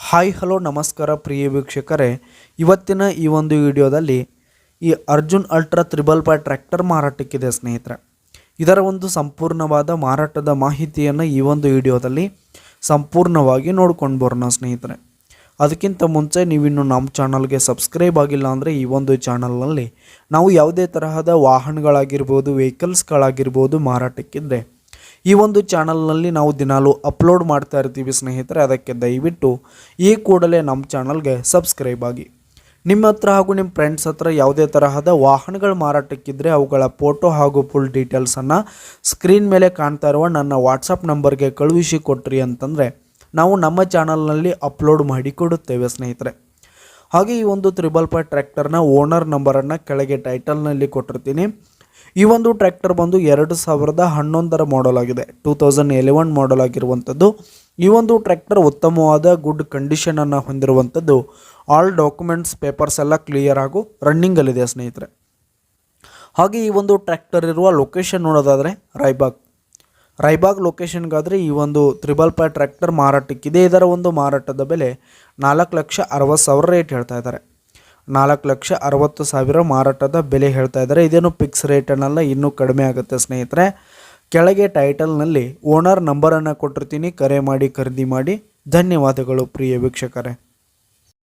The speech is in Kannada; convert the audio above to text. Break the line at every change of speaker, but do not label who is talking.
ಹಾಯ್ ಹಲೋ ನಮಸ್ಕಾರ ಪ್ರಿಯ ವೀಕ್ಷಕರೇ, ಇವತ್ತಿನ ಈ ಒಂದು ವಿಡಿಯೋದಲ್ಲಿ ಈ ಅರ್ಜುನ್ ಅಲ್ಟ್ರಾ 555 ಟ್ರ್ಯಾಕ್ಟರ್ ಮಾರಾಟಕ್ಕಿದೆ ಸ್ನೇಹಿತರೆ. ಇದರ ಒಂದು ಸಂಪೂರ್ಣವಾದ ಮಾರಾಟದ ಮಾಹಿತಿಯನ್ನು ಈ ಒಂದು ವಿಡಿಯೋದಲ್ಲಿ ಸಂಪೂರ್ಣವಾಗಿ ನೋಡ್ಕೊಂಡು ಬರೋಣ ಸ್ನೇಹಿತರೆ. ಅದಕ್ಕಿಂತ ಮುಂಚೆ ನೀವಿನ್ನು ನಮ್ಮ ಚಾನಲ್ಗೆ ಸಬ್ಸ್ಕ್ರೈಬ್ ಆಗಿಲ್ಲ ಅಂದರೆ ಈ ಒಂದು ಚಾನಲ್ನಲ್ಲಿ ನಾವು ಯಾವುದೇ ತರಹದ ವಾಹನಗಳಾಗಿರ್ಬೋದು, ವೆಹಿಕಲ್ಸ್ಗಳಾಗಿರ್ಬೋದು ಮಾರಾಟಕ್ಕಿದ್ರೆ ಈ ಒಂದು ಚಾನಲ್ನಲ್ಲಿ ನಾವು ದಿನಾಲೂ ಅಪ್ಲೋಡ್ ಮಾಡ್ತಾ ಇರ್ತೀವಿ ಸ್ನೇಹಿತರೆ. ಅದಕ್ಕೆ ದಯವಿಟ್ಟು ಈ ಕೂಡಲೇ ನಮ್ಮ ಚಾನಲ್ಗೆ ಸಬ್ಸ್ಕ್ರೈಬ್ ಆಗಿ. ನಿಮ್ಮ ಹತ್ರ ಹಾಗೂ ನಿಮ್ಮ ಫ್ರೆಂಡ್ಸ್ ಹತ್ರ ಯಾವುದೇ ತರಹದ ವಾಹನಗಳು ಮಾರಾಟಕ್ಕಿದ್ರೆ ಅವುಗಳ ಫೋಟೋ ಹಾಗೂ ಫುಲ್ ಡೀಟೇಲ್ಸನ್ನು ಸ್ಕ್ರೀನ್ ಮೇಲೆ ಕಾಣ್ತಾ ಇರುವ ನನ್ನ ವಾಟ್ಸಪ್ ನಂಬರ್ಗೆ ಕಳುಹಿಸಿ ಕೊಟ್ರಿ ಅಂತಂದರೆ ನಾವು ನಮ್ಮ ಚಾನಲ್ನಲ್ಲಿ ಅಪ್ಲೋಡ್ ಮಾಡಿ ಕೊಡುತ್ತೇವೆ ಸ್ನೇಹಿತರೆ. ಹಾಗೆ ಈ ಒಂದು 555 ಟ್ರ್ಯಾಕ್ಟರ್ನ ಓನರ್ ನಂಬರನ್ನು ಕೆಳಗೆ ಟೈಟಲ್ನಲ್ಲಿ ಕೊಟ್ಟಿರ್ತೀನಿ. ಈ ಒಂದು ಟ್ರ್ಯಾಕ್ಟರ್ ಬಂದು 2011 ಮಾಡೆಲ್ ಆಗಿದೆ, 2011 ಮಾಡೆಲ್ ಆಗಿರುವಂಥದ್ದು. ಈ ಒಂದು ಟ್ರ್ಯಾಕ್ಟರ್ ಉತ್ತಮವಾದ ಗುಡ್ ಕಂಡೀಷನನ್ನು ಹೊಂದಿರುವಂಥದ್ದು. ಆಲ್ ಡಾಕ್ಯುಮೆಂಟ್ಸ್ ಪೇಪರ್ಸ್ ಎಲ್ಲ ಕ್ಲಿಯರ್ ಹಾಗೂ ರನ್ನಿಂಗಲ್ಲಿದೆ ಸ್ನೇಹಿತರೆ. ಹಾಗೆ ಈ ಒಂದು ಟ್ರ್ಯಾಕ್ಟರ್ ಇರುವ ಲೊಕೇಶನ್ ನೋಡೋದಾದರೆ ರಾಯಬಾಗ್ ಲೊಕೇಶನ್ಗಾದರೆ ಈ ಒಂದು 555 ಟ್ರ್ಯಾಕ್ಟರ್ ಮಾರಾಟಕ್ಕಿದೆ. ಇದರ ಒಂದು ಮಾರಾಟದ ಬೆಲೆ 4,60,000 ರೇಟ್ ಹೇಳ್ತಾ ಇದ್ದಾರೆ. 4,60,000 ಮಾರಾಟದ ಬೆಲೆ ಹೇಳ್ತಾ ಇದ್ದಾರೆ. ಇದೇನು ಫಿಕ್ಸ್ ರೇಟ್ ಅನ್ನಲ್ಲ, ಇನ್ನೂ ಕಡಿಮೆ ಆಗುತ್ತೆ ಸ್ನೇಹಿತರೆ. ಕೆಳಗೆ ಟೈಟಲ್ನಲ್ಲಿ ಓನರ್ ನಂಬರನ್ನು ಕೊಟ್ಟಿರ್ತೀನಿ, ಕರೆ ಮಾಡಿ ಖರೀದಿ ಮಾಡಿ. ಧನ್ಯವಾದಗಳು ಪ್ರಿಯ ವೀಕ್ಷಕರೇ.